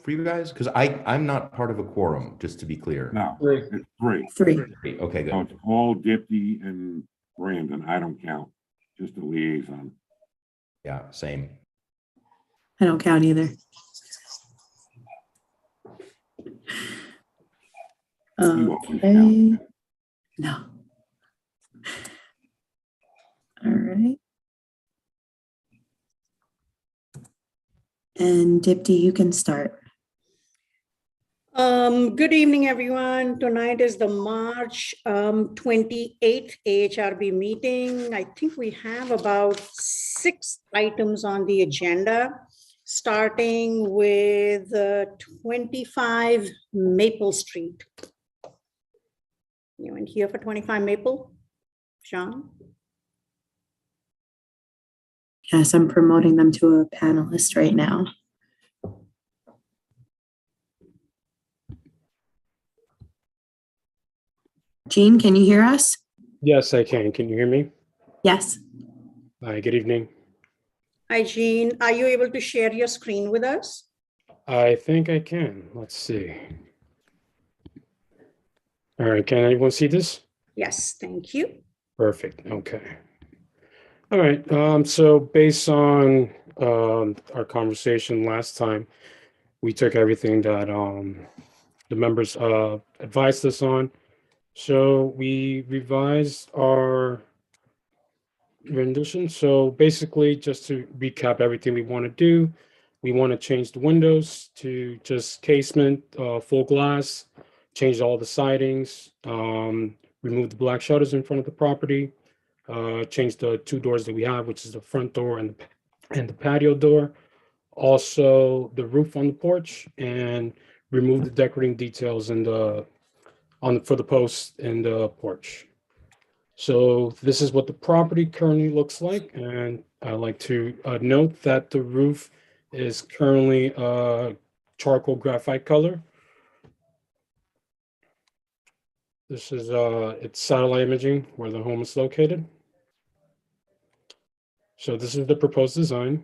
for you guys? Because I'm not part of a quorum, just to be clear. No, Three. it's three. Three. Okay, So good. it's Paul, Dipty, and Brandon. I don't count, just a liaison. Yeah, same. I don't count either. You always Okay. count. No. All right. And Dipti, you can start. Good evening, everyone. Tonight is the March 28th AHRB meeting. I think we have about 6 items on the agenda, starting with 25 Maple Street. Anyone here for 25 Maple? Sean? Yes, I'm promoting them to a panelist right now. Jean, can you hear us? Yes, I can. Can you hear me? Yes. Hi, good evening. Hi, Jean. Are you able to share your screen with us? I think I can. Let's see. All right, can anyone see this? Yes, thank you. Perfect. Okay. All right. So based on our conversation last time, we took everything that the members advised us on. So we revised our rendition. So basically, just to recap everything we want to do, we want to change the windows to just casement, full glass, change all the sidings, remove the black shutters in front of the property, change the 2 doors that we have, which is the front door and the patio door. Also, the roof on the porch, and remove the decorating details in the for the posts in the porch. So this is what the property currently looks like, and I'd like to note that the roof is currently charcoal graphite color. This is it's satellite imaging where the home is located. So this is the proposed design.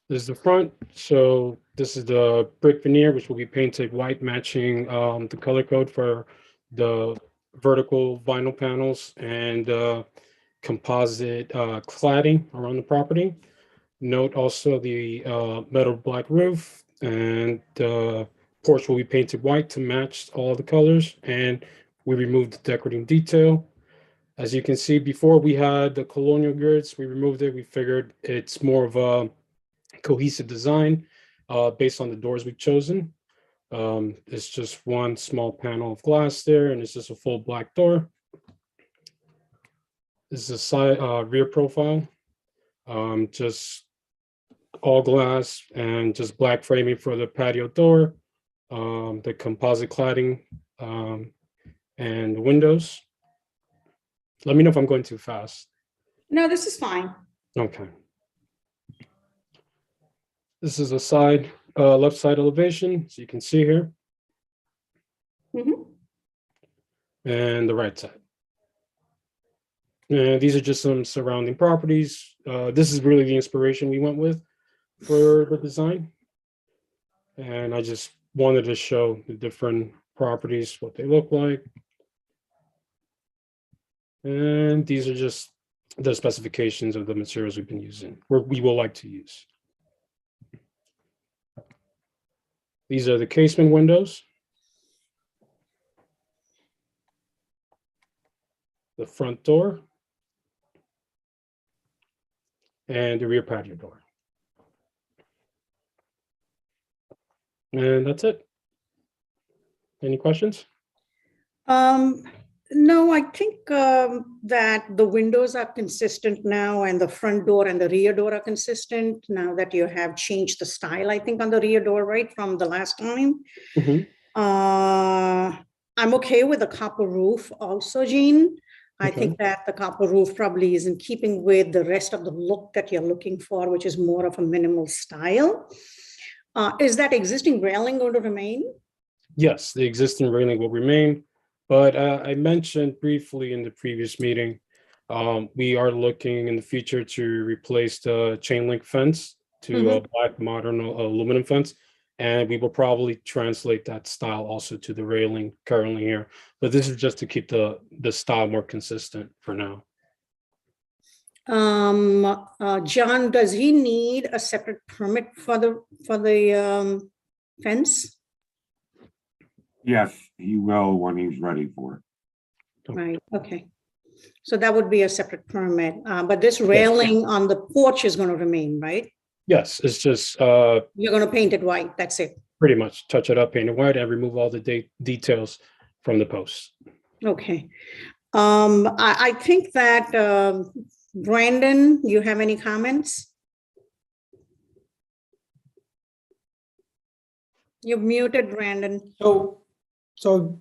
This is the front. So this is the brick veneer, which will be painted white, matching the color code for the vertical vinyl panels and composite cladding around the property. Note also the metal black roof, and the porch will be painted white to match all the colors, and we removed the decorating detail. As you can see, before we had the colonial grids, we removed it. We figured it's more of a cohesive design based on the doors we've chosen. It's just one small panel of glass there, and it's just a full black door. This is a side rear profile, just all glass and just black framing for the patio door, the composite cladding, and the windows. Let me know if I'm going too fast. No, this is fine. Okay. This is a side, left side elevation, so you can see here, Mhm. and the right side. And these are just some surrounding properties. This is really the inspiration we went with for the design. And I just wanted to show the different properties, what they look like. And these are just the specifications of the materials we've been using, or we will like to use. These are the casement windows, the front door, and the rear patio door. And that's it. Any questions? No, I think that the windows are consistent now, and the front door and the rear door are consistent now that you have changed the style, I think, on the rear door, right, from the last time. Mhm. I'm okay with the copper roof also, Jean. I Okay. think that the copper roof probably is in keeping with the rest of the look that you're looking for, which is more of a minimal style. Is that existing railing going to remain? Yes, the existing railing will remain, but I mentioned briefly in the previous meeting, we are looking in the future to replace the chain link fence to a black modern aluminum fence. And we will probably translate that style also to the railing currently here. But this is just to keep the style more consistent for now. John, does he need a separate permit for the fence? Yes, he will when he's ready for it. Right, okay. So that would be a separate permit, but this railing on the porch is going to remain, right? Yes, it's just You're going to paint it white, that's it. pretty much touch it up, paint it white, and remove all the details from the posts. Okay. I think that, Brandon, you have any comments? You're muted, Brandon. So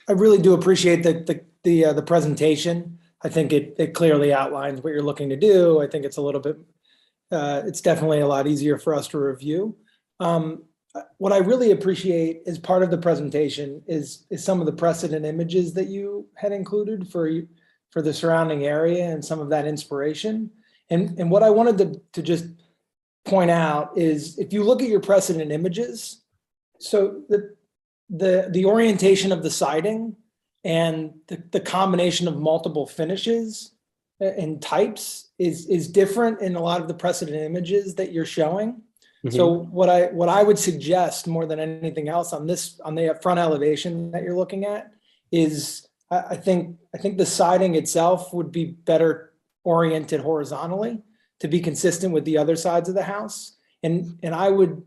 I really do appreciate the presentation. I think it clearly outlines what you're looking to do. I think it's a little bit, it's definitely a lot easier for us to review. What I really appreciate as part of the presentation is some of the precedent images that you had included for the surrounding area and some of that inspiration. And what I wanted to just point out is if you look at your precedent images, so the orientation of the siding and the combination of multiple finishes and types is different in a lot of the precedent images that you're showing. So what I would suggest more than anything else on the front elevation that you're looking at is I think the siding itself would be better oriented horizontally to be consistent with the other sides of the house. And I would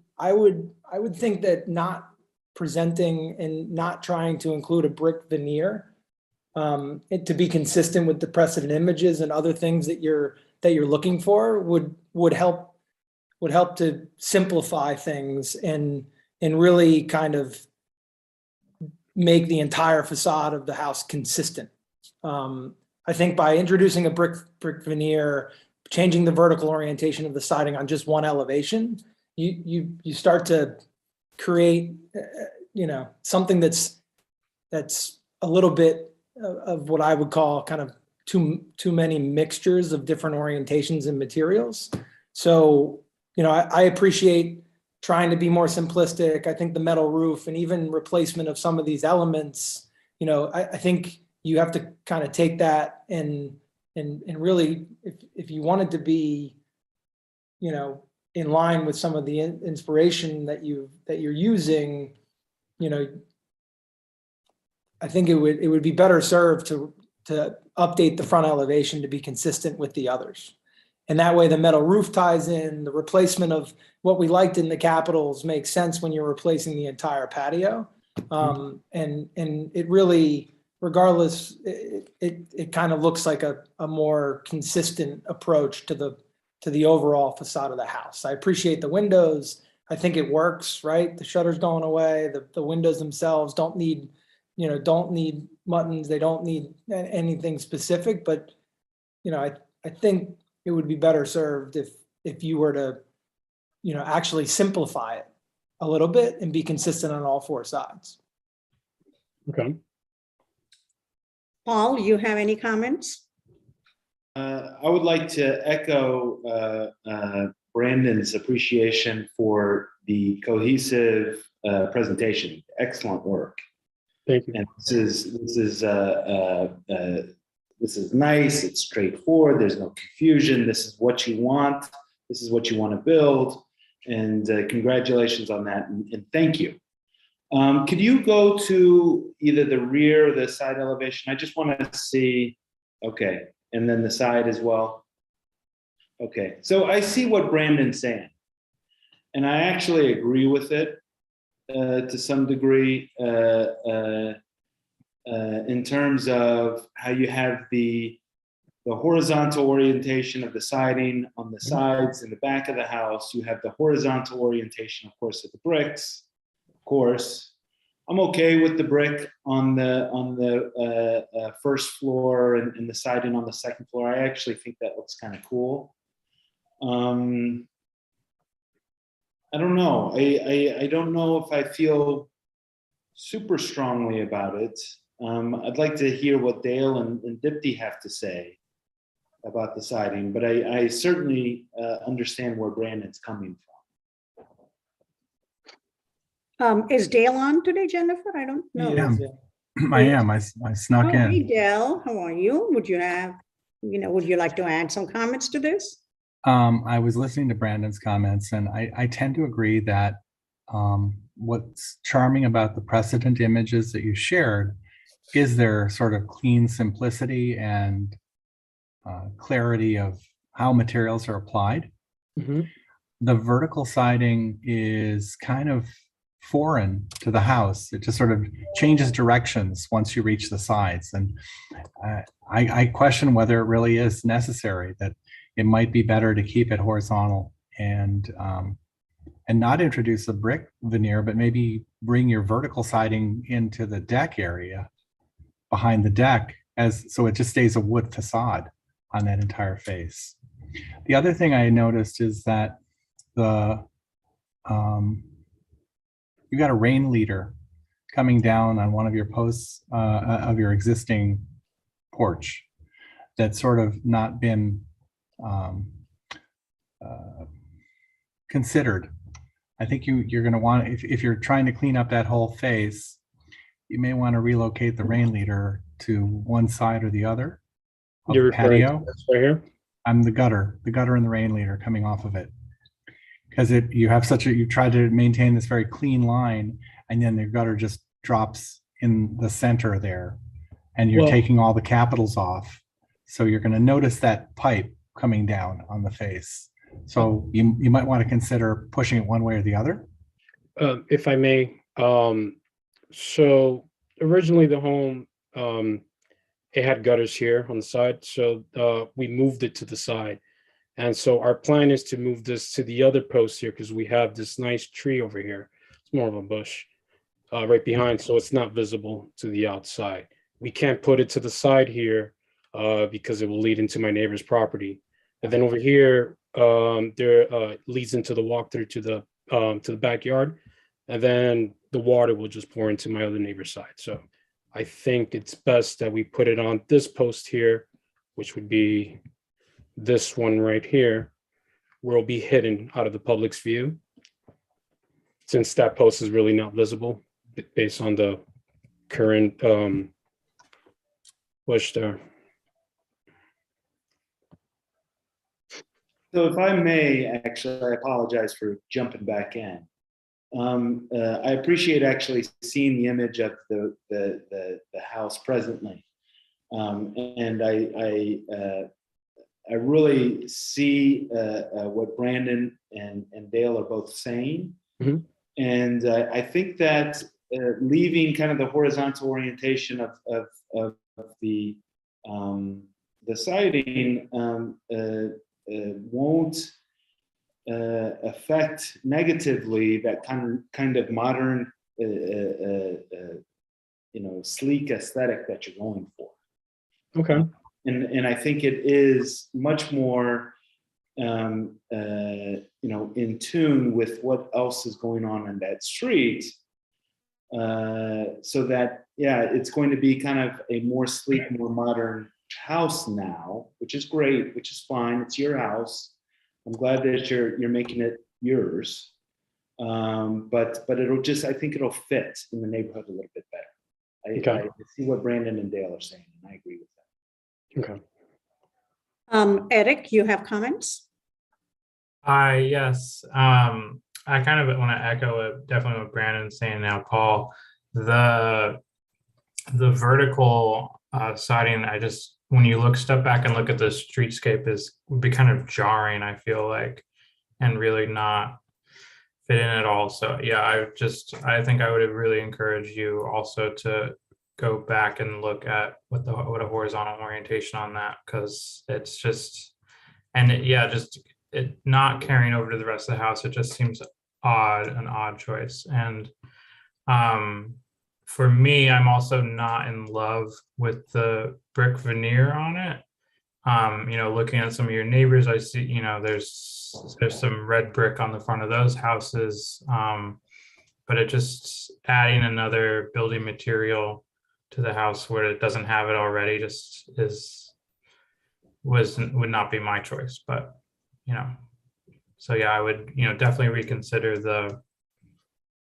think that not presenting and not trying to include a brick veneer to be consistent with the precedent images and other things that you're looking for would help to simplify things and really kind of make the entire facade of the house consistent. I think by introducing a brick veneer, changing the vertical orientation of the siding on just one elevation, you start to create something that's a little bit of what I would call kind of too many mixtures of different orientations and materials. So I appreciate trying to be more simplistic. I think the metal roof and even replacement of some of these elements, I think you have to kind of take that and really, if you wanted to be, in line with some of the inspiration that you're using, I think it would be better served to update the front elevation to be consistent with the others. And that way the metal roof ties in, the replacement of what we liked in the capitals makes sense when you're replacing the entire patio. And it really, regardless, it kind of looks like a more consistent approach to the overall facade of the house. I appreciate the windows. I think it works, right? The shutter's going away. The windows themselves don't need muttons. They don't need anything specific, but I think it would be better served if you were to, actually simplify it a little bit and be consistent on all four sides. Okay. Paul, you have any comments? I would like to echo Brandon's appreciation for the cohesive presentation. Excellent work. Thank you. And this is nice. It's straightforward. There's no confusion. This is what you want. This is what you want to build. And congratulations on that. And thank you. Could you go to either the rear or the side elevation? I just want to see. Okay. And then the side as well. Okay. So I see what Brandon's saying. And I actually agree with it to some degree. In terms of how you have the horizontal orientation of the siding on the sides and the back of the house. You have the horizontal orientation, of course, of the bricks. Of course, I'm okay with the brick on the first floor and the siding on the second floor. I actually think that looks kind of cool. I don't know. I don't know if I feel super strongly about it. I'd like to hear what Dale and Dipti have to say. about the siding, but I certainly understand where Brandon's coming from. Is Dale on today, Jennifer? I don't know. Yeah. I am. I snuck Oh, hey, in. Dale, how are you? Would you like to add some comments to this? I was listening to Brandon's comments, and I tend to agree that what's charming about the precedent images that you shared is their sort of clean simplicity and clarity of how materials are applied. Mhm. The vertical siding is kind of foreign to the house. It just sort of changes directions once you reach the sides. And I question whether it really is necessary, that it might be better to keep it horizontal and not introduce a brick veneer, but maybe bring your vertical siding into the deck area behind the deck, so it just stays a wood facade on that entire face. The other thing I noticed is that you got a rain leader coming down on one of your posts of your existing porch that's sort of not been considered. I think you're going to want, if you're trying to clean up that whole face, you may want to relocate the rain leader to one side or the other of You're the referring to patio. this right here? I'm the gutter and the rain leader coming off of it. Because you try to maintain this very clean line, and then the gutter just drops in the center there, and you're Well- taking all the capitals off. So you're going to notice that pipe coming down on the face. So you might want to consider pushing it one way or the other. If I may, so originally the home, it had gutters here on the side, so we moved it to the side. And so our plan is to move this to the other post here, because we have this nice tree over here. It's more of a bush right behind, so it's not visible to the outside. We can't put it to the side here because it will lead into my neighbor's property. And then over here, there leads into the walkthrough to the backyard, and then the water will just pour into my other neighbor's side. So I think it's best that we put it on this post here, which would be this one right here, where it'll be hidden out of the public's view, since that post is really not visible based on the current bush there. So if I may, actually, I apologize for jumping back in. I appreciate actually seeing the image of the house presently. And I really see what Brandon and Dale are both saying. Mhm. And I think that leaving kind of the horizontal orientation of the siding won't affect negatively that kind of modern, sleek aesthetic that you're going for. Okay. And I think it is much more, in tune with what else is going on that street. So that, it's going to be kind of a more sleek, more modern house now, which is great, which is fine. It's your house. I'm glad that you're making it yours. But I think it'll fit in the neighborhood a little bit better. Okay. I see what Brandon and Dale are saying, and I agree with that. Okay. Eric, you have comments? Yes. I kind of want to echo definitely what Brandon's saying now, Paul. The vertical siding, when you step back and look at the streetscape, would be kind of jarring, I feel like, and really not fit in at all. So yeah, I think I would really encourage you also to go back and look at what a horizontal orientation on that, because it's just, and it not carrying over to the rest of the house. It just seems an odd choice. And for me, I'm also not in love with the brick veneer on it. Looking at some of your neighbors, I see, there's some red brick on the front of those houses. But it just adding another building material to the house where it doesn't have it already just would not be my choice, but you know, so yeah, I would, you know, definitely reconsider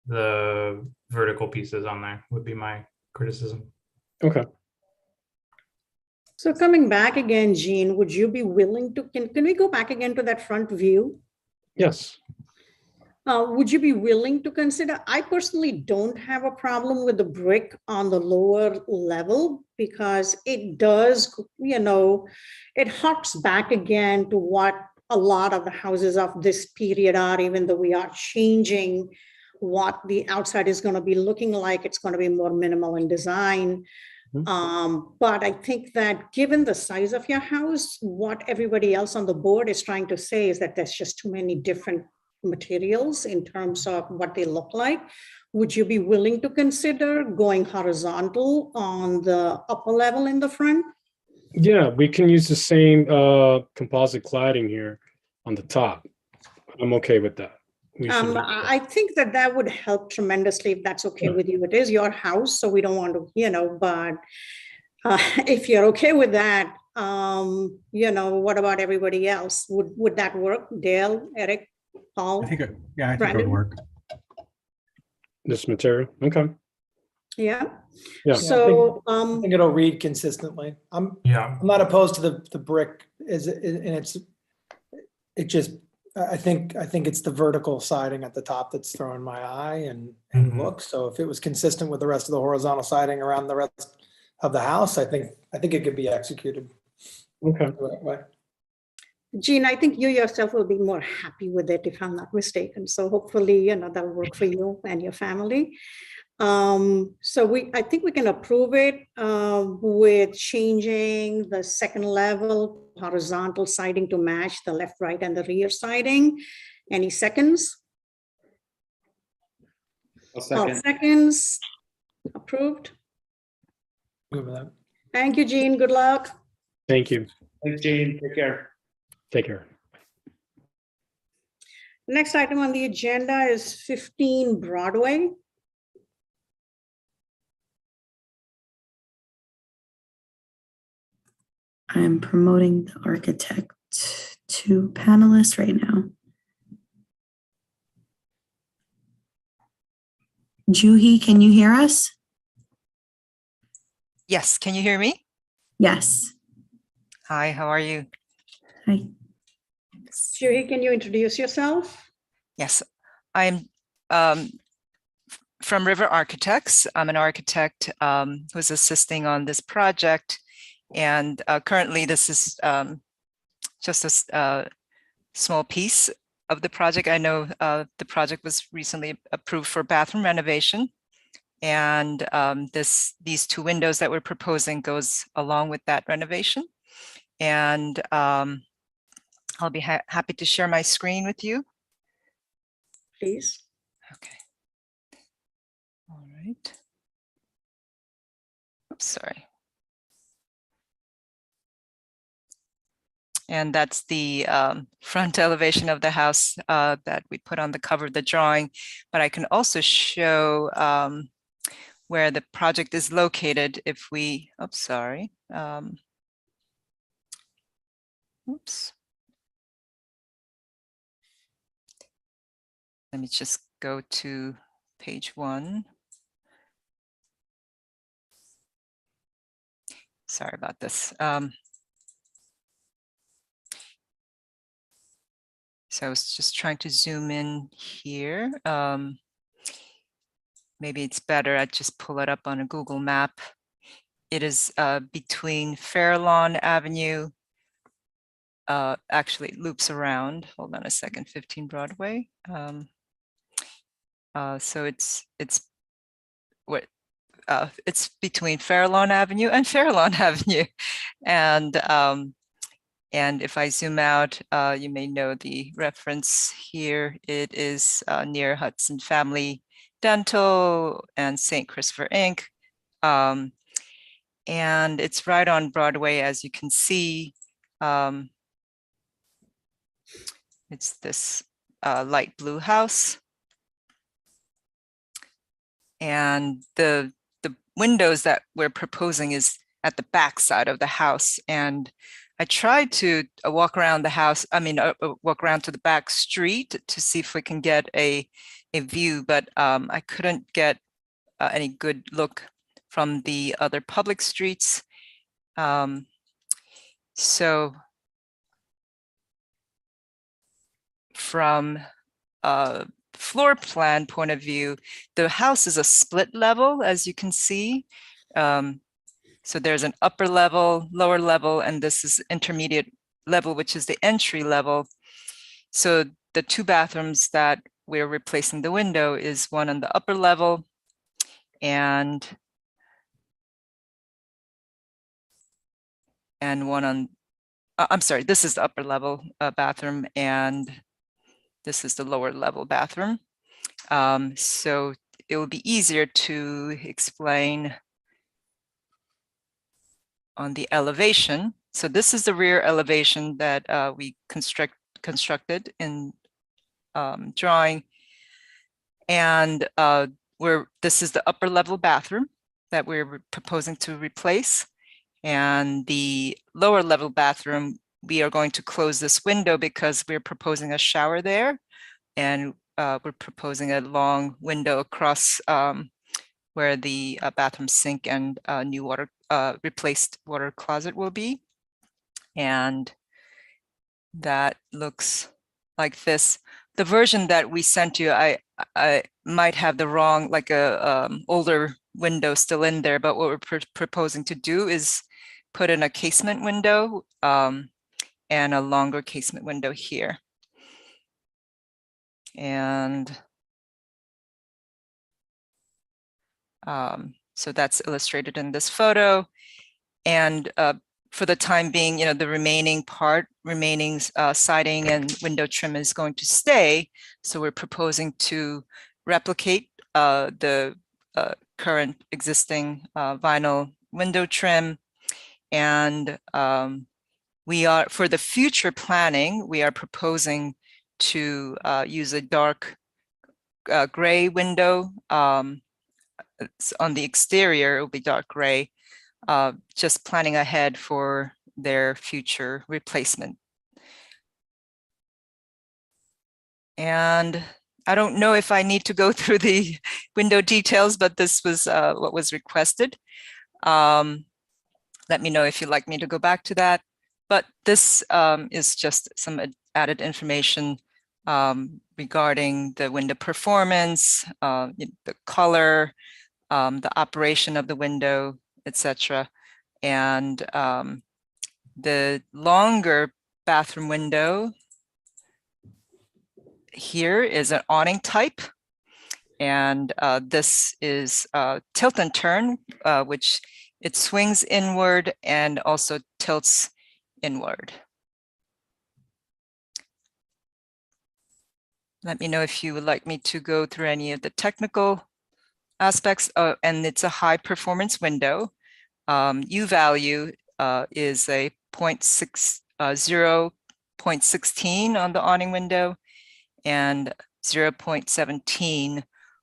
the vertical pieces on there would be my criticism. Okay. So coming back again, Jean, would you be willing to, can we go back again to that front view? Yes. Would you be willing to consider? I personally don't have a problem with the brick on the lower level because it does, you know, it harks back again to what a lot of the houses of this period are, even though we are changing what the outside is going to be looking like. It's going to be more minimal in design. But I think that given the size of your house, what everybody else on the board is trying to say is that there's just too many different materials in terms of what they look like. Would you be willing to consider going horizontal on the upper level in the front? Yeah, we can use the same composite cladding here on the top. I'm okay with that. I think that that would help tremendously if that's okay Yeah. with you. It is your house, so we don't want to, you know, but if you're okay with that, you know, what about everybody else? Would that work? Dale, Eric, Paul? I think it would Brandon? work. This material. Okay. Yeah. Yeah. So, I think it'll read consistently. I'm not opposed to the brick and it just, I think it's the vertical siding at the top that's throwing my eye and look. So if it was consistent with the rest of the horizontal siding around the rest of the house, I think it could be executed. Okay. The right way. Jean, I think you yourself will be more happy with it if I'm not mistaken. So hopefully, you know, that'll work for you and your family. So I think we can approve it with changing the second level horizontal siding to match the left, right, and the rear siding. Any seconds? I'll second. Seconds. Approved. Good with that. Thank you, Jean. Good luck. Thank you. Thanks, Gene. Take care. Take care. Next item on the agenda is 15 Broadway. I'm promoting the architect to panelist right now. Juhi, can you hear us? Yes, can you hear me? Yes. Hi, how are you? Hi. Juhi, can you introduce yourself? Yes, I'm from River Architects. I'm an architect who's assisting on this project. And currently this is just a small piece of the project. I know the project was recently approved for bathroom renovation. And these two windows that we're proposing goes along with that renovation. And I'll be happy to share my screen with you. Please. Okay. All right. Oops, sorry. And that's the front elevation of the house that we put on the cover of the drawing. But I can also show where the project is located if we, oops, sorry. Oops. Let me just go to page 1. Sorry about this. So I was just trying to zoom in here. Maybe it's better I just pull it up on a Google map. It is between Fairlawn Avenue. Actually, it loops around. Hold on a second. 15 Broadway. So it's between Fairlawn Avenue and Fairlawn Avenue, and if I zoom out, you may know the reference here. It is near Hudson Family Dental and St. Christopher Inc. And it's right on Broadway, as you can see. It's this light blue house. And the windows that we're proposing is at the back side of the house. And I tried to walk around the house, walk around to the back street to see if we can get a view, but I couldn't get any good look from the other public streets. So from a floor plan point of view, the house is a split level, as you can see. So there's an upper level, lower level, and this is intermediate level, which is the entry level. So the 2 bathrooms that we're replacing the window is one on the upper level and one on, I'm sorry, this is the upper level bathroom and this is the lower level bathroom. So it will be easier to explain on the elevation. So this is the rear elevation that we constructed in drawing. And this is the upper level bathroom that we're proposing to replace. And the lower level bathroom, we are going to close this window because we're proposing a shower there. And we're proposing a long window across where the bathroom sink and new replaced water closet will be. And that looks like this. The version that we sent you, I might have the wrong, like older window still in there, but what we're proposing to do is put in a casement window and a longer casement window here. And so that's illustrated in this photo. And for the time being, the remaining siding and window trim is going to stay. So we're proposing to replicate the current existing vinyl window trim. And we are, for the future planning, we are proposing to use a dark gray window. On the exterior, it will be dark gray, just planning ahead for their future replacement. And I don't know if I need to go through the window details, but this was what was requested. Let me know if you'd like me to go back to that. But this is just some added information regarding the window performance, the color, the operation of the window, etc. And the longer bathroom window here is an awning type. And this is tilt and turn, which it swings inward and also tilts inward. Let me know if you would like me to go through any of the technical aspects. And it's a high performance window. U value is a 0.16 on the awning window and 0.17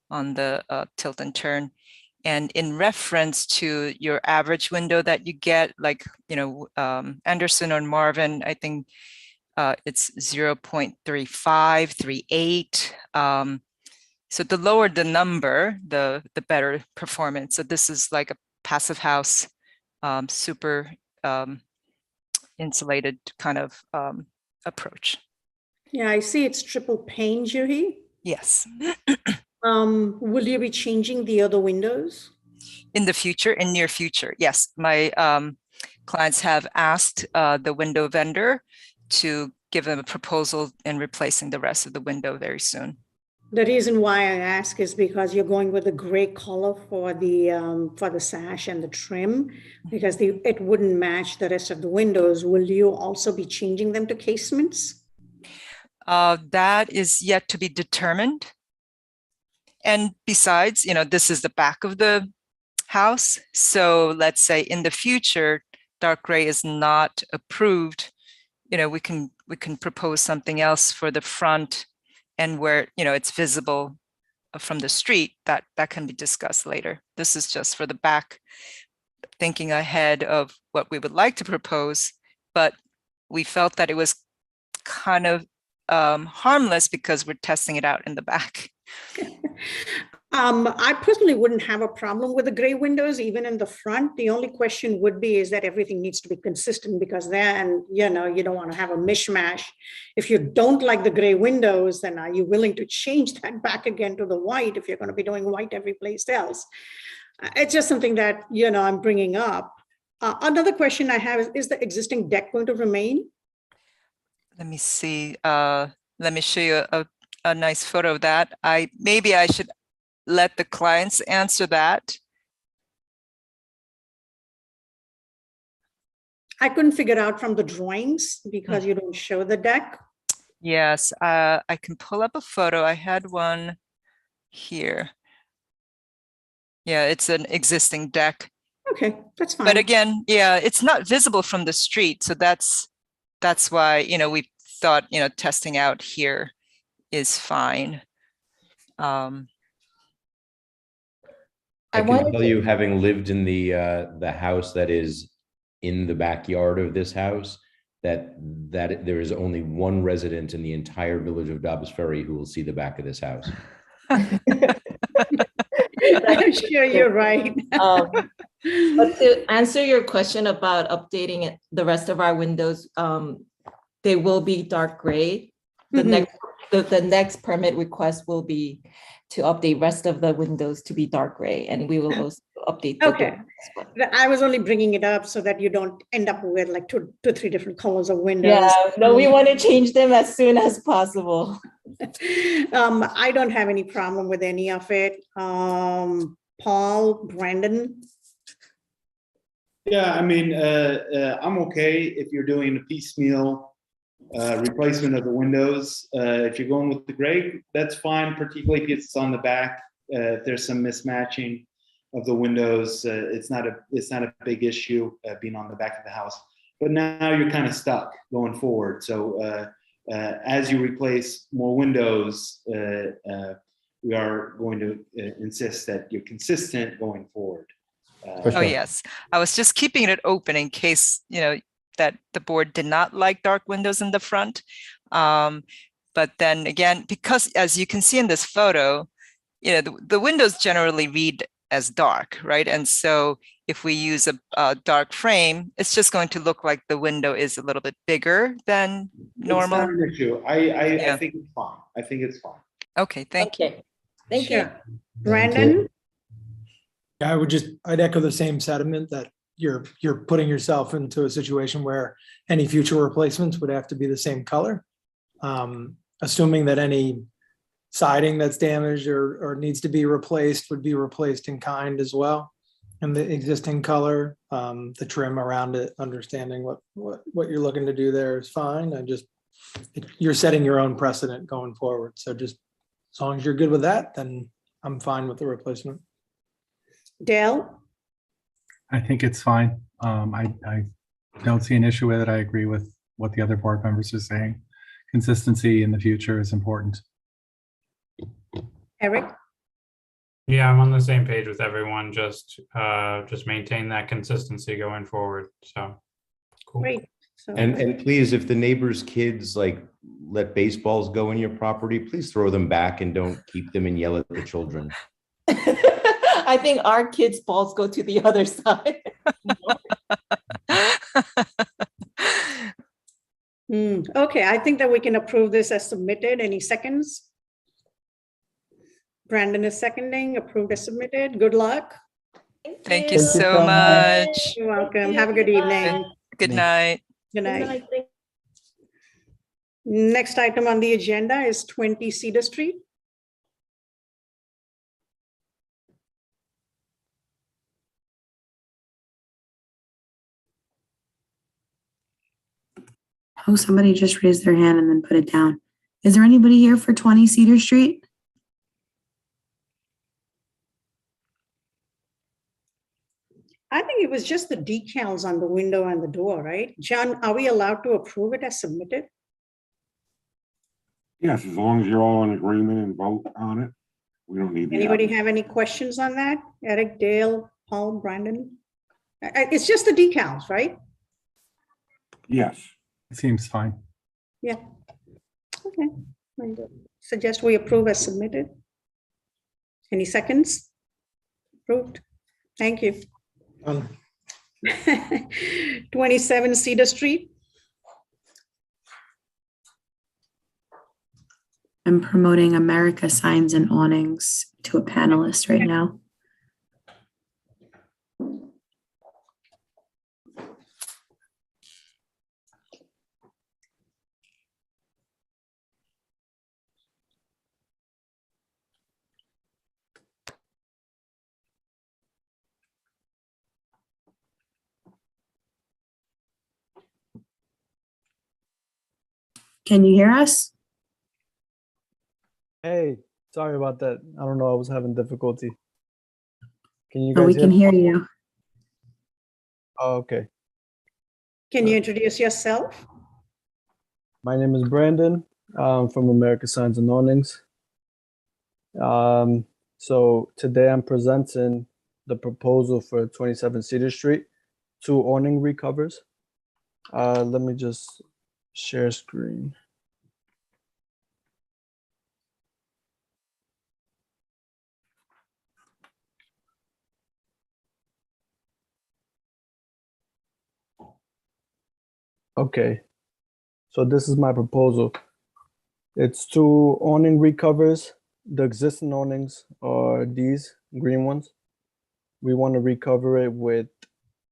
on the tilt and turn. And in reference to your average window that you get, like, Anderson or Marvin, I think it's 0.35, 38. So the lower the number, the better performance. So this is like a passive house, super insulated kind of approach. Yeah, I see it's triple pane, Juhi. Yes. Will you be changing the other windows? In the future, in near future, yes. My clients have asked the window vendor to give them a proposal in replacing the rest of the window very soon. The reason why I ask is because you're going with the gray color for the sash and the trim, because it wouldn't match the rest of the windows. Will you also be changing them to casements? That is yet to be determined. And besides, this is the back of the house. So let's say in the future, dark gray is not approved. We can propose something else for the front and where, it's visible from the street. That can be discussed later. This is just for the back, thinking ahead of what we would like to propose. But we felt that it was kind of harmless because we're testing it out in the back. I personally wouldn't have a problem with the gray windows, even in the front. The only question would be is that everything needs to be consistent, because then, you know, you don't want to have a mishmash. If you don't like the gray windows, then are you willing to change that back again to the white if you're going to be doing white every place else? It's just something that, you know, I'm bringing up. Another question I have is the existing deck going to remain? Let me see. Let me show you a nice photo of that. Maybe I should let the clients answer that. I couldn't figure out from the drawings because you don't show the deck. Yes, I can pull up a photo. I had one here. Yeah, it's an existing deck. Okay, that's fine. But again, yeah, it's not visible from the street. So that's why, you know, we thought, you know, testing out here is fine. I can tell you, having lived in the house that is in the backyard of this house, that there is only one resident in the entire village of Dobbs Ferry who will see the back of this house. I'm sure you're right. But to answer your question about updating the rest of our windows, they will be dark gray. The next permit request will be to update rest of the windows to be dark gray, and we will also update. Okay, I was only bringing it up so that you don't end up with like two, 3 different colors of windows. Yeah, no, we want to change them as soon as possible. I don't have any problem with any of it. Paul, Brandon. Yeah, I mean, I'm okay if you're doing a piecemeal replacement of the windows. If you're going with the gray, that's fine, particularly if it's on the back. If there's some mismatching of the windows, it's not a big issue being on the back of the house. But now you're kind of stuck going forward. So as you replace more windows, we are going to insist that you're consistent going forward. Oh, yes. I was just keeping it open in case, you know, that the board did not like dark windows in the front. But then again, because as you can see in this photo, you know, the windows generally read as dark, right? And so if we use a dark frame, it's just going to look like the window is a little bit bigger than normal. It's not an issue. I think it's fine. I think it's fine. Okay, thank you. Thank you. Brandon? Yeah, I'd echo the same sentiment that you're putting yourself into a situation where any future replacements would have to be the same color. Assuming that any siding that's damaged or needs to be replaced would be replaced in kind as well. And the existing color, the trim around it, understanding what you're looking to do there is fine. You're setting your own precedent going forward. So just as long as you're good with that, then I'm fine with the replacement. Dale? I think it's fine. I don't see an issue with it. I agree with what the other board members are saying. Consistency in the future is important. Eric? Yeah, I'm on the same page with everyone. Just maintain that consistency going forward. So cool. Great. So, And please, if the neighbors' kids like let baseballs go in your property, please throw them back and don't keep them and yell at the children. I think our kids' balls go to the other side. Okay, I think that we can approve this as submitted. Any seconds? Brandon is seconding, approved as submitted. Good luck. Thank you so much. You're welcome. Have a good evening. Good night. Good night. Next item on the agenda is 20 Cedar Street. Oh, somebody just raised their hand and then put it down. Is there anybody here for 20 Cedar Street? I think it was just the decals on the window and the door, right? John, are we allowed to approve it as submitted? Yes, as long as you're all in agreement and vote on it, we don't need. Anybody have any questions on that? Eric, Dale, Paul, Brandon? It's just the decals, right? Yes. It seems fine. Yeah. Okay. I suggest we approve as submitted. Any seconds? Approved. Thank you. 27 Cedar Street. I'm promoting America Signs and Awnings to a panelist right now. Can you hear us? Hey, sorry about that. I don't know. I was having difficulty. Can you Oh, we guys can hear? hear you. Oh, okay. Can you introduce yourself? My name is Brandon. I'm from America Signs and Awnings. So today I'm presenting the proposal for 27 Cedar Street, 2 awning recovers. Let me just share screen. Okay, so this is my proposal. It's 2 awning recovers. The existing awnings are these green ones. We want to recover it with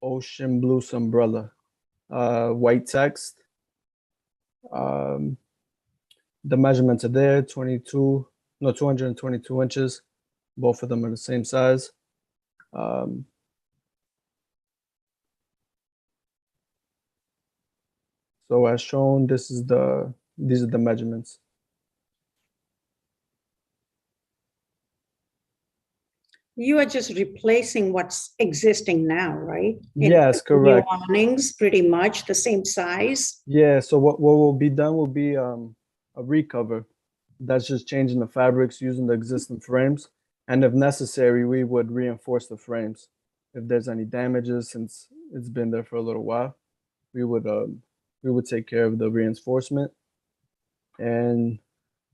ocean blue umbrella, white text. The measurements are there, 222 inches. Both of them are the same size. So as shown, these are the measurements. You are just replacing what's existing now, right? Yes, correct. New awnings, pretty much the same size. Yeah, so what will be done will be a recover. That's just changing the fabrics using the existing frames. And if necessary, we would reinforce the frames. If there's any damages, since it's been there for a little while, we would take care of the reinforcement. And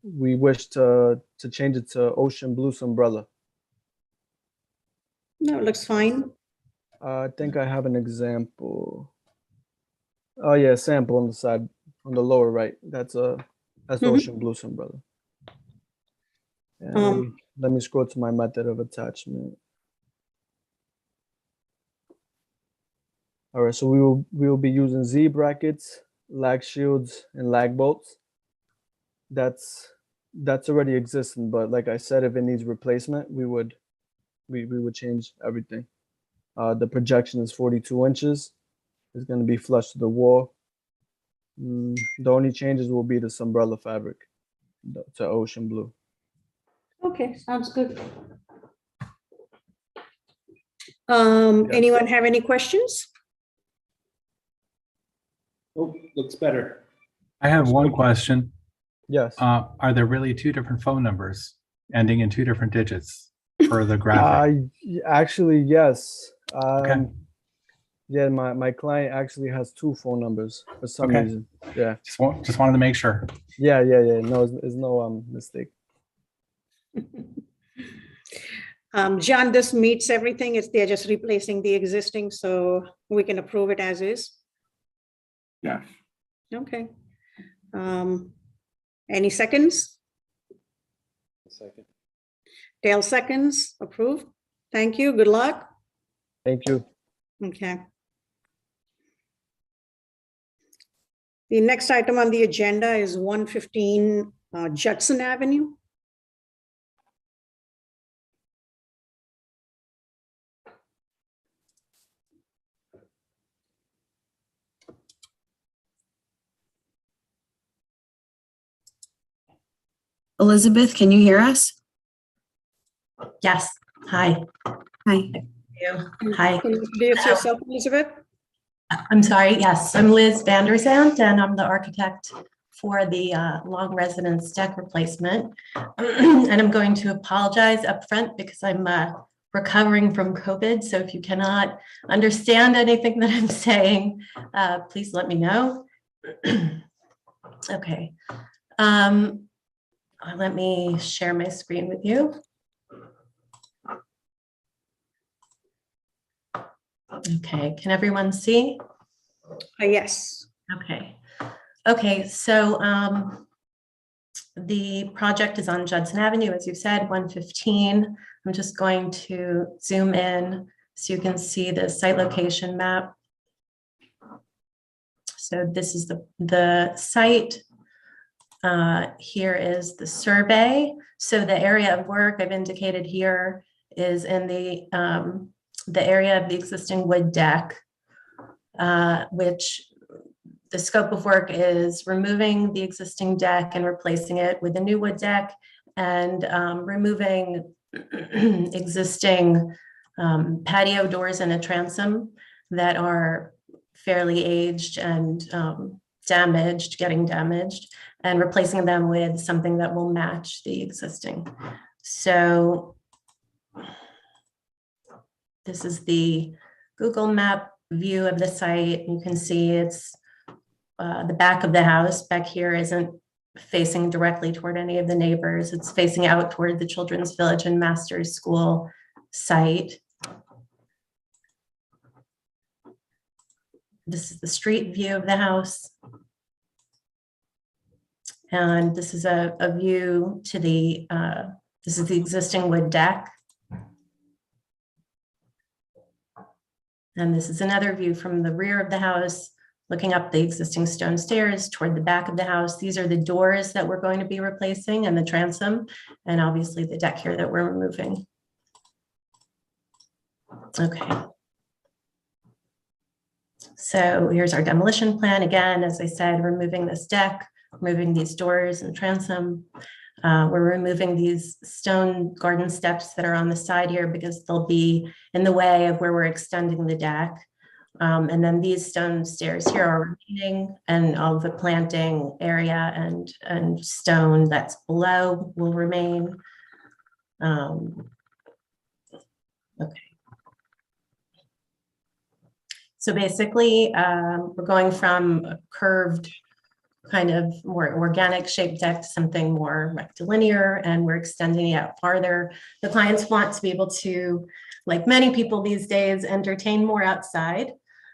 we wish to change it to ocean blue umbrella. No, it looks fine. I think I have an example. Oh yeah, sample on the side, on the lower right. That's ocean blue umbrella. And let me scroll to my method of attachment. All right, so we will be using Z brackets, lag shields, and lag bolts. That's already existing, but like I said, if it needs replacement, we would change everything. The projection is 42 inches. It's going to be flush to the wall. The only changes will be this umbrella fabric to ocean blue. Okay, sounds good. Anyone have any questions? Oh, looks better. I have one question. Yes. Are there really 2 different phone numbers ending in 2 different digits for the graphic? Actually, yes. Okay. Yeah, my client actually has 2 phone numbers for some Okay. reason. Yeah. Just wanted to make sure. Yeah. No, it's no mistake. John, this meets everything. They're just replacing the existing, so we can approve it as is. Yes. Okay. Any seconds? Second. Dale seconds, approved. Thank you. Good luck. Thank you. Okay. The next item on the agenda is 115 Judson Avenue. Elizabeth, can you hear us? Yes, hi. Hi. Hi. Can you introduce yourself, Elizabeth? I'm sorry, yes, I'm Liz Vanderzand and I'm the architect for the long residence deck replacement. And I'm going to apologize up front because I'm recovering from COVID. So if you cannot understand anything that I'm saying, please let me know. Okay. Let me share my screen with you. Okay, can everyone see? Yes. Okay. Okay, so the project is on Judson Avenue, as you said, 115. I'm just going to zoom in so you can see the site location map. So this is the site. Here is the survey. So the area of work I've indicated here is in the area of the existing wood deck, which the scope of work is removing the existing deck and replacing it with a new wood deck, and removing existing patio doors and a transom that are fairly aged and getting damaged, and replacing them with something that will match the existing. So this is the Google Map view of the site. You can see it's the back of the house back here isn't facing directly toward any of the neighbors. It's facing out toward the Children's Village and Masters School site. This is the street view of the house. And this is a view to the, this is the existing wood deck. And this is another view from the rear of the house, looking up the existing stone stairs toward the back of the house. These are the doors that we're going to be replacing, and the transom, and obviously the deck here that we're removing. Okay. So here's our demolition plan. Again, as I said, removing this deck, removing these doors and transom. We're removing these stone garden steps that are on the side here because they'll be in the way of where we're extending the deck. And then these stone stairs here are remaining, and all the planting area and stone that's below will remain. Okay. So basically, we're going from a curved, kind of more organic shaped deck to something more rectilinear, and we're extending it out farther. The clients want to be able to, like many people these days, entertain more outside.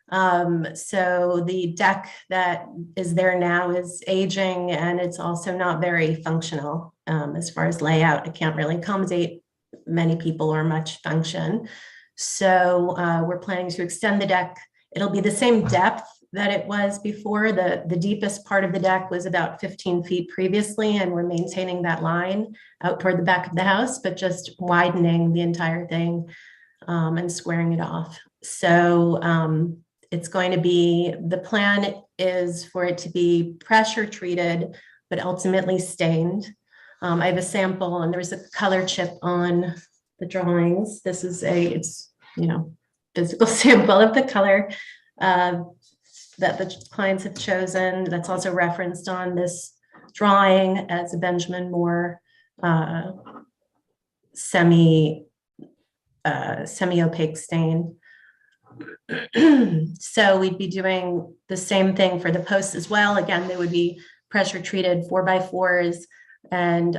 So the deck that is there now is aging, and it's also not very functional as far as layout. It can't really accommodate many people or much function. So we're planning to extend the deck. It'll be the same depth that it was before. The deepest part of the deck was about 15 feet previously, and we're maintaining that line out toward the back of the house, but just widening the entire thing and squaring it off. So it's going to be, the plan is for it to be pressure treated, but ultimately stained. I have a sample, and there's a color chip on the drawings. This is it's, physical sample of the color that the clients have chosen. That's also referenced on this drawing as a Benjamin Moore semi-opaque stain. So we'd be doing the same thing for the posts as well. Again, they would be pressure treated 4x4s and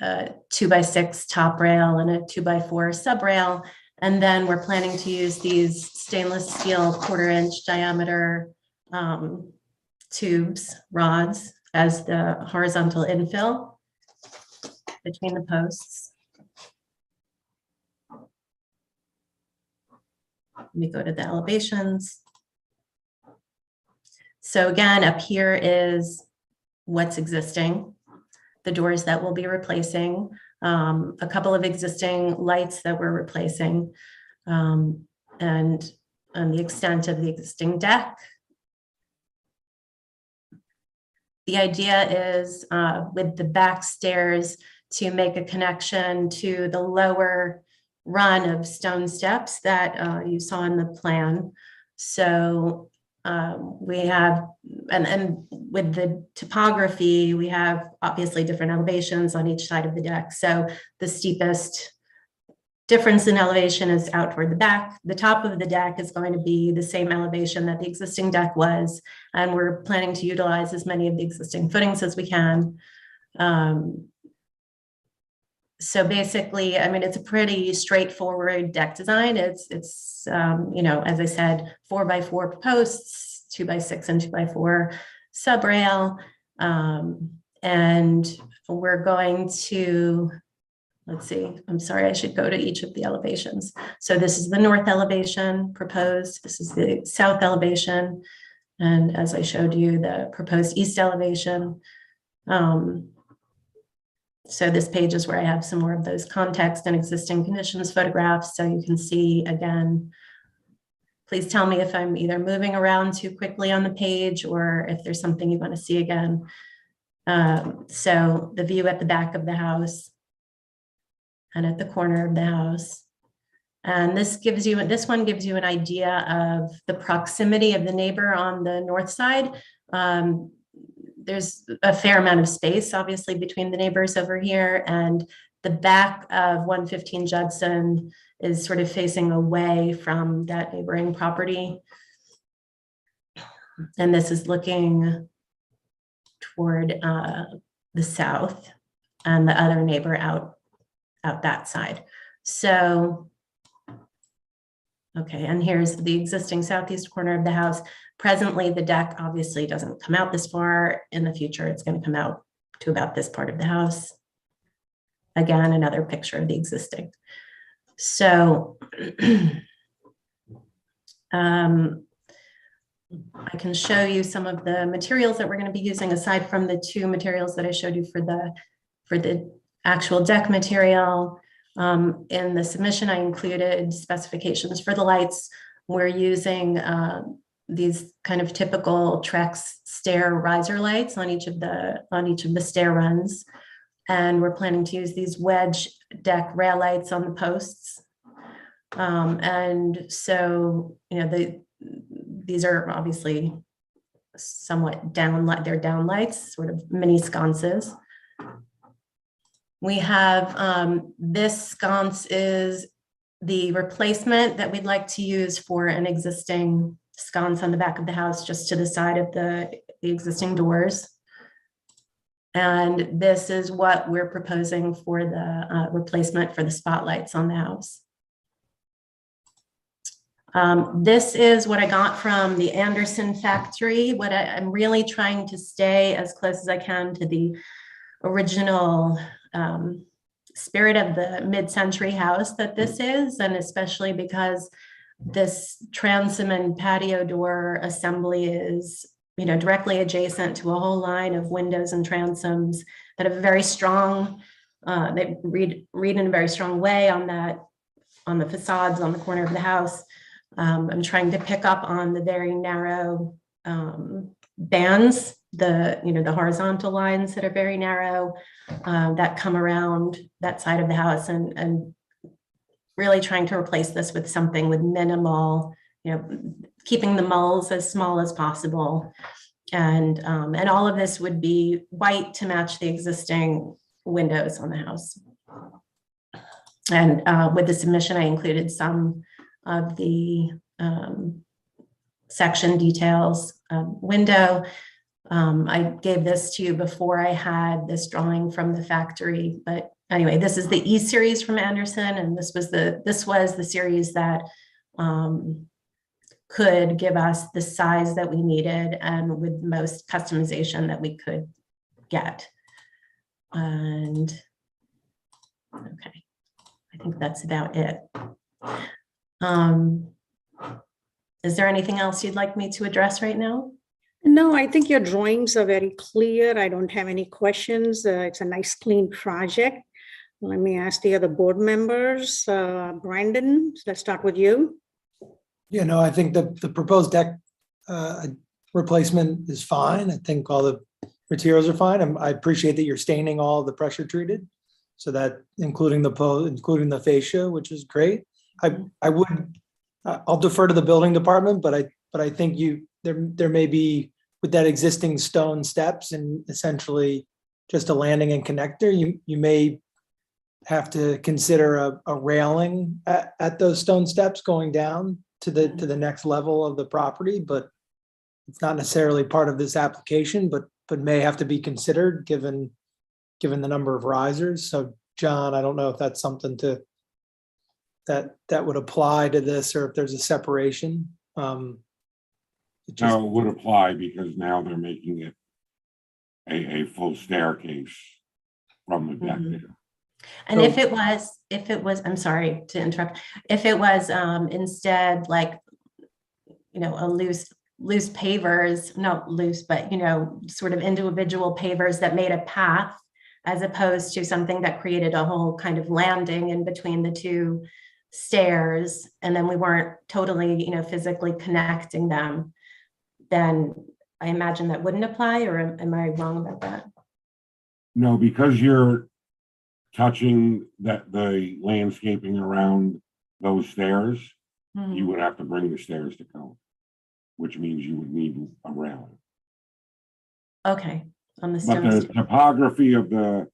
2x6 top rail and a 2x4 sub rail. And then we're planning to use these stainless steel 1/4-inch diameter tubes, rods, as the horizontal infill between the posts. Let me go to the elevations. So again, up here is what's existing, the doors that we'll be replacing, a couple of existing lights that we're replacing, and the extent of the existing deck. The idea is with the back stairs to make a connection to the lower run of stone steps that you saw in the plan. So we have, and with the topography, we have obviously different elevations on each side of the deck. So the steepest difference in elevation is out toward the back. The top of the deck is going to be the same elevation that the existing deck was, and we're planning to utilize as many of the existing footings as we can. So basically, I mean, it's a pretty straightforward deck design. It's you know, as I said, 4x4 posts, 2x6 and 2x4 subrail. And we're going to, let's see, I'm sorry, I should go to each of the elevations. So this is the north elevation proposed. This is the south elevation. And as I showed you, the proposed east elevation. So this page is where I have some more of those context and existing conditions photographs. So you can see again, please tell me if I'm either moving around too quickly on the page or if there's something you want to see again. So the view at the back of the house and at the corner of the house. And this one gives you an idea of the proximity of the neighbor on the north side. There's a fair amount of space, obviously, between the neighbors over here, and the back of 115 Judson is sort of facing away from that neighboring property. And this is looking toward the south and the other neighbor out that side. So, okay, and here's the existing southeast corner of the house. Presently, the deck obviously doesn't come out this far. In the future, it's going to come out to about this part of the house. Again, another picture of the existing. So I can show you some of the materials that we're going to be using aside from the two materials that I showed you for the actual deck material. In the submission, I included specifications for the lights. We're using these kind of typical Trex stair riser lights on each of the stair runs. And we're planning to use these wedge deck rail lights on the posts. And so, you know, these are obviously somewhat they're down lights, sort of mini sconces. We have this sconce is the replacement that we'd like to use for an existing sconce on the back of the house, just to the side of the existing doors. And this is what we're proposing for the replacement for the spotlights on the house. This is what I got from the Anderson factory. I'm really trying to stay as close as I can to the original spirit of the mid-century house that this is, and especially because this transom and patio door assembly is, you know, directly adjacent to a whole line of windows and transoms that have a very strong, they read in a very strong way on the facades on the corner of the house. I'm trying to pick up on the very narrow bands, the horizontal lines that are very narrow that come around that side of the house, and really trying to replace this with something with minimal, you know, keeping the mulls as small as possible. And all of this would be white to match the existing windows on the house. And with the submission, I included some of the section details window. I gave this to you before I had this drawing from the factory, but anyway, this is the E series from Anderson, and this was the series that could give us the size that we needed and with most customization that we could get. And okay, I think that's about it. Is there anything else you'd like me to address right now? No, I think your drawings are very clear. I don't have any questions. It's a nice, clean project. Let me ask the other board members. Brandon, let's start with you. Yeah, no, I think the proposed deck replacement is fine. I think all the materials are fine. I appreciate that you're staining all the pressure treated, so that including the fascia, which is great. I'll defer to the building department, but I think there may be, with that existing stone steps and essentially just a landing and connector, you may have to consider a railing at those stone steps going down to the next level of the property, but it's not necessarily part of this application, but may have to be considered given the number of risers. So John, I don't know if that's something that would apply to this, or if there's a separation. No, it would apply because now they're making it a full staircase from the deck there. And if it was, I'm sorry to interrupt, if it was instead like, a loose pavers, not loose, but, sort of individual pavers that made a path, as opposed to something that created a whole kind of landing in between the two stairs, and then we weren't totally, physically connecting them, then I imagine that wouldn't apply, or am I wrong about that? No, because you're touching the landscaping around those stairs, you would have to bring the stairs to code, which means you would need a railing. Okay, on the But stone. the topography of the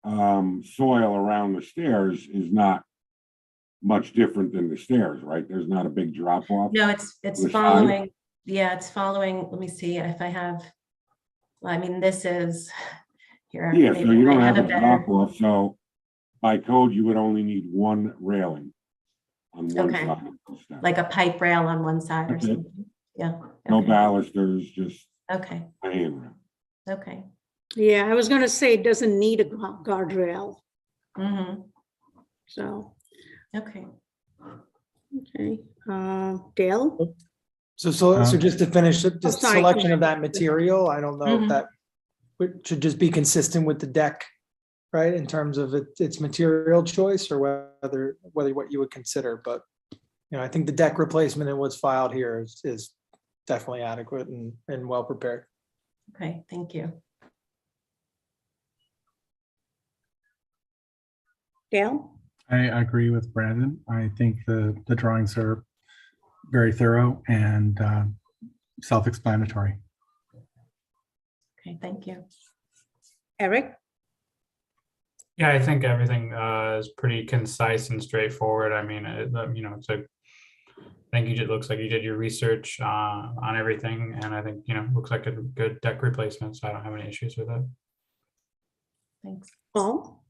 soil around the stairs is not much different than the stairs, right? There's not a big drop off. No, it's following. Yeah, it's following. Let me see if I have. Well, I mean, this is here. Yeah, so maybe you don't I have a better- drop off. So by code, you would only need one railing on one Okay. side of the step. like a pipe rail on one side or That's it. something. Yeah. No okay. balusters, just Okay. a handrail. Okay. Yeah, I was gonna say it doesn't need a guardrail, Mm-hmm. so, Okay. okay. Dale? So just to finish, just sorry, selection of that material, I don't know if Mhm. that should just be consistent with the deck, right, in terms of its material choice, or whether what you would consider, but I think the deck replacement and what's filed here is definitely adequate and well prepared. Okay, thank you. Dale? I agree with Brandon. I think the drawings are very thorough and self-explanatory. Okay, thank you. Eric? Yeah, I think everything is pretty concise and straightforward. I mean, it's a. I think it looks like you did your research on everything, and I think looks like a good deck replacement. So I don't have any issues with it. Thanks. Paul?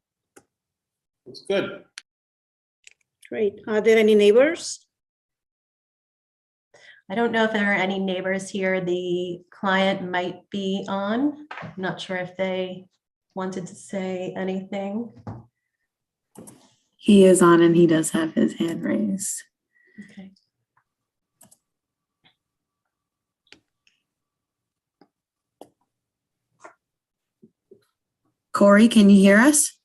It's good. Great. Are there any neighbors? I don't know if there are any neighbors here. The client might be on. I'm not sure if they wanted to say anything. He is on and he does have his hand raised. Okay. Corey, can you hear us?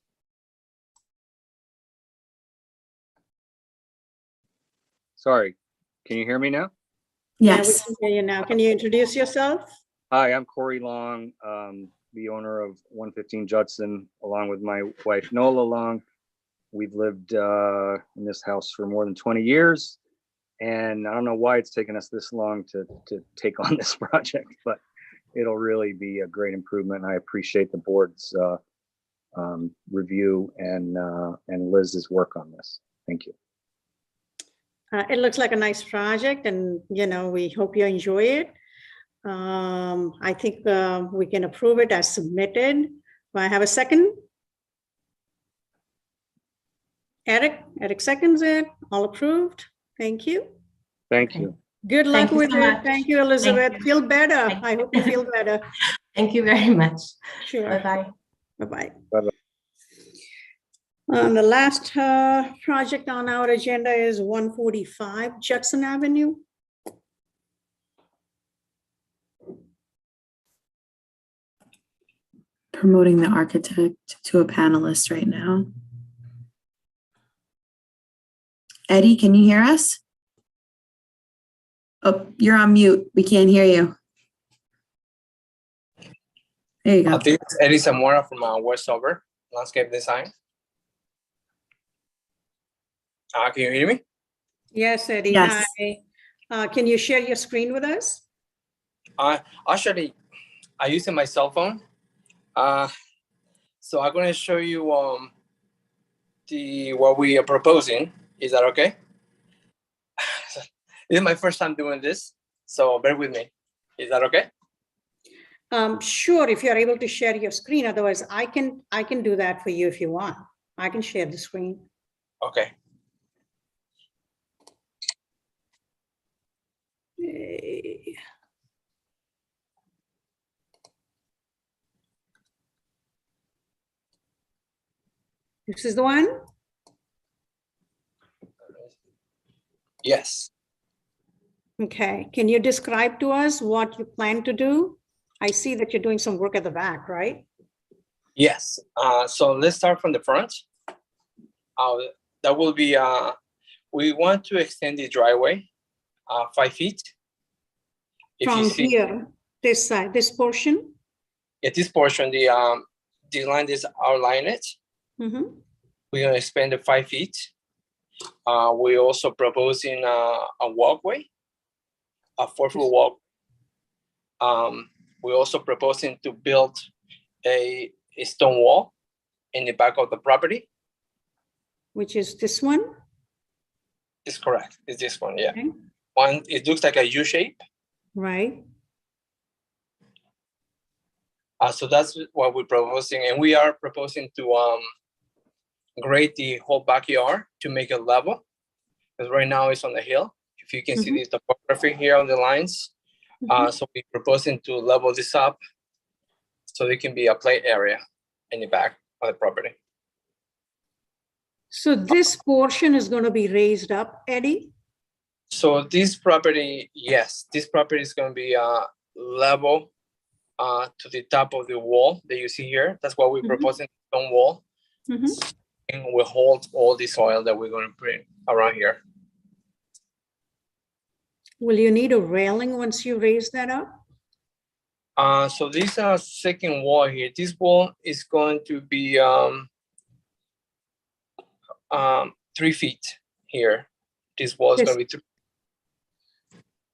Sorry, can you hear me now? Yeah, we Yes. can hear you now. Can you introduce yourself? Hi, I'm Corey Long, the owner of 115 Judson, along with my wife Nola Long. We've lived in this house for more than 20 years, and I don't know why it's taken us this long to take on this project, but it'll really be a great improvement. I appreciate the board's review and Liz's work on this. Thank you. It looks like a nice project, and we hope you enjoy it. I think we can approve it as submitted. Do I have a second? Eric seconds it. All approved. Thank you. Thank Okay. you. Good luck Thank you with so it. much. Thank you, Elizabeth. Thank you. Feel better. Thank I hope you feel better. Thank you very much. Sure. Bye-bye. Bye-bye. Bye-bye. The last project on our agenda is 145 Judson Avenue. Promoting the architect to a panelist right now. Eddie, can you hear us? Oh, you're on mute. We can't hear you. There you go. This is Eddie Zamora from Westover Landscape Design. Can you hear me? Yes, Eddie. Yes. Hi. Can you share your screen with us? Actually, I use my cell phone. So I'm going to show you what we are proposing. Is that okay? This is my first time doing this, so bear with me. Is that okay? Sure, if you're able to share your screen. Otherwise, I can do that for you if you want. I can share the screen. Okay. This is the one? Yes. Okay, can you describe to us what you plan to do? I see that you're doing some work at the back, right? Yes. So let's start from the front. That will be, we want to extend the driveway 5 feet. If you From see, here, this side, this portion? at this portion, the line is outline it. Mm-hmm. We're gonna expand it 5 feet. We're also proposing a walkway, a 4-foot walk. We're also proposing to build a stone wall in the back of the property. Which is this one? Is correct. Is this one? Yeah. Okay. One. It looks like a U shape. Right. So that's what we're proposing, and we are proposing to grade the whole backyard to make it level, because right now it's on the hill. If you can see the topography here on the lines, so we're proposing to level this up so there can be a play area in the back of the property. So this portion is going to be raised up, Eddie? So this property, yes, this property is going to be level to the top of the wall that you see here. That's what we're proposing, stone wall. And will hold all the soil that we're going to bring around here. Will you need a railing once you raise that up? So this second wall here, this wall is going to be 3 feet here. This wall is going to be 3.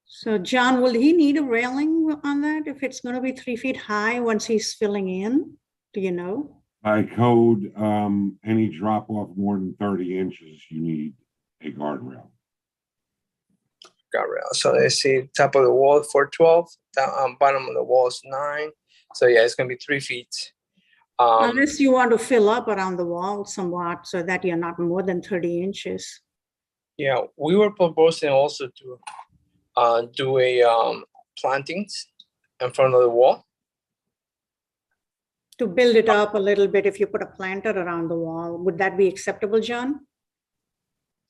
So John, will he need a railing on that if it's going to be 3 feet high once he's filling in? Do you know? By code, any drop off more than 30 inches, you need a guardrail. Guardrail. So let's see, top of the wall 412, down bottom of the wall is 9. So yeah, it's going to be 3 feet. Unless you want to fill up around the wall somewhat so that you're not more than 30 inches. Yeah, we were proposing also to do a plantings in front of the wall. To build it up a little bit, if you put a planter around the wall, would that be acceptable, John?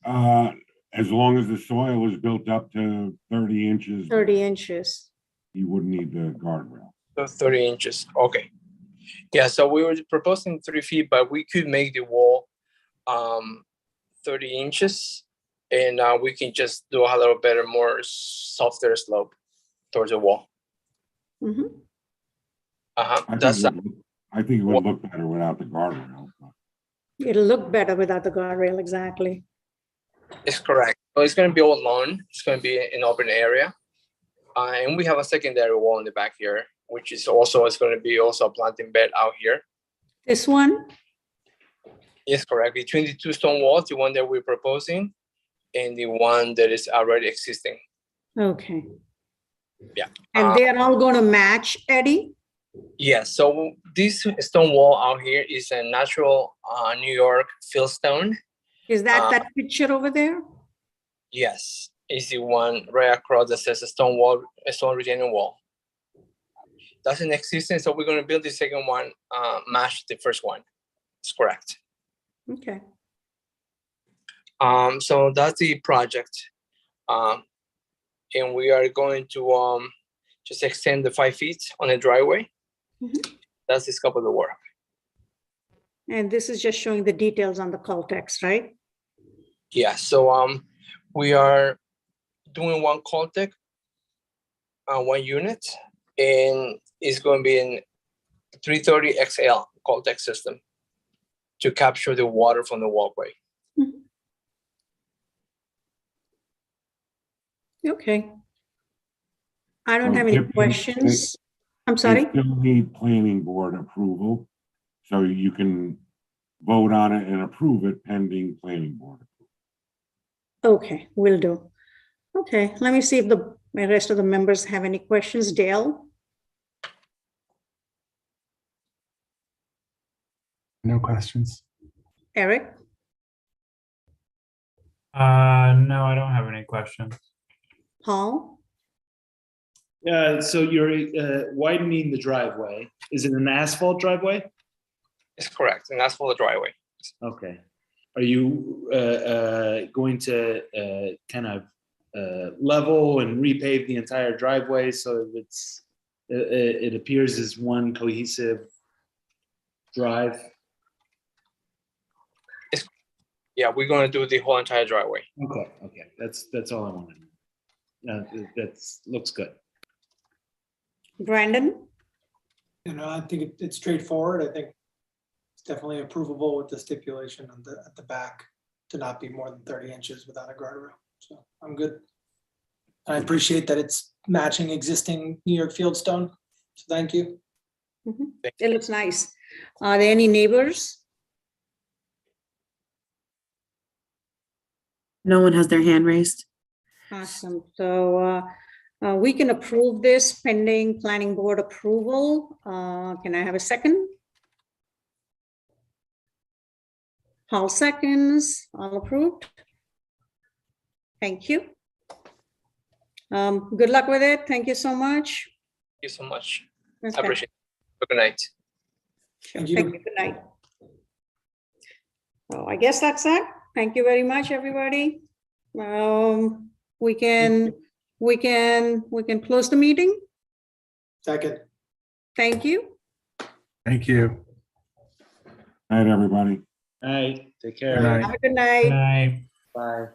As long as the soil is built up to 30 inches. 30 inches. You wouldn't need the guardrail. So 30 inches, okay. Yeah, so we were proposing 3 feet, but we could make the wall 30 inches, and we can just do a little better, more softer slope towards the wall. I think it would look better without the guardrail. It'll look better without the guardrail, exactly. It's correct. So it's going to be all lawn. It's going to be an open area. And we have a secondary wall in the back here, which is also, it's going to be also a planting bed out here. This one? Yes, correct. Between the two stone walls, the one that we're proposing and the one that is already existing. Okay. Yeah. And they're all going to match, Eddie? Yes. So this stone wall out here is a natural New York fieldstone. Is that that picture over there? Yes. It's the one right across that says a stone wall, a stone retaining wall. That's in existence. So we're going to build the second one, match the first one. It's correct. Okay. So that's the project. And we are going to just extend the 5 feet on the driveway. That's the scope of the work. And this is just showing the details on the call text, right? Yeah, so we are doing one Caltech, one unit, and it's going to be in 330 XL Caltech system to capture the water from the walkway. Okay. I don't have any questions. I'm sorry? You still need planning board approval, so you can vote on it and approve it pending planning board. Okay, will do. Okay, let me see if the rest of the members have any questions. Dale? No questions. Eric? No, I don't have any questions. Paul? So you're widening the driveway. Is it an asphalt driveway? It's correct, and that's for the driveway. Okay. Are you going to kind of level and repave the entire driveway so that it appears as one cohesive drive? Yeah, we're gonna do the whole entire driveway. Okay. That's all I wanted. That's looks good. Brandon? I think it's straightforward. I think it's definitely approvable with the stipulation at the back to not be more than 30 inches without a guardrail. So I'm good. I appreciate that it's matching existing New York fieldstone. So thank you. It looks nice. Are there any neighbors? No one has their hand raised. Awesome. So we can approve this pending planning board approval. Can I have a second? Paul seconds, all approved. Thank you. Good luck with it. Thank you so much. Thank you so much. Okay. I appreciate it. Good night. Thank you. Thank you. Good night. So I guess that's it. Thank you very much, everybody. We can close the meeting. Second. Thank you. Thank you. Night, everybody. All right. Take Good care. night. Have a good night. Good night. Bye.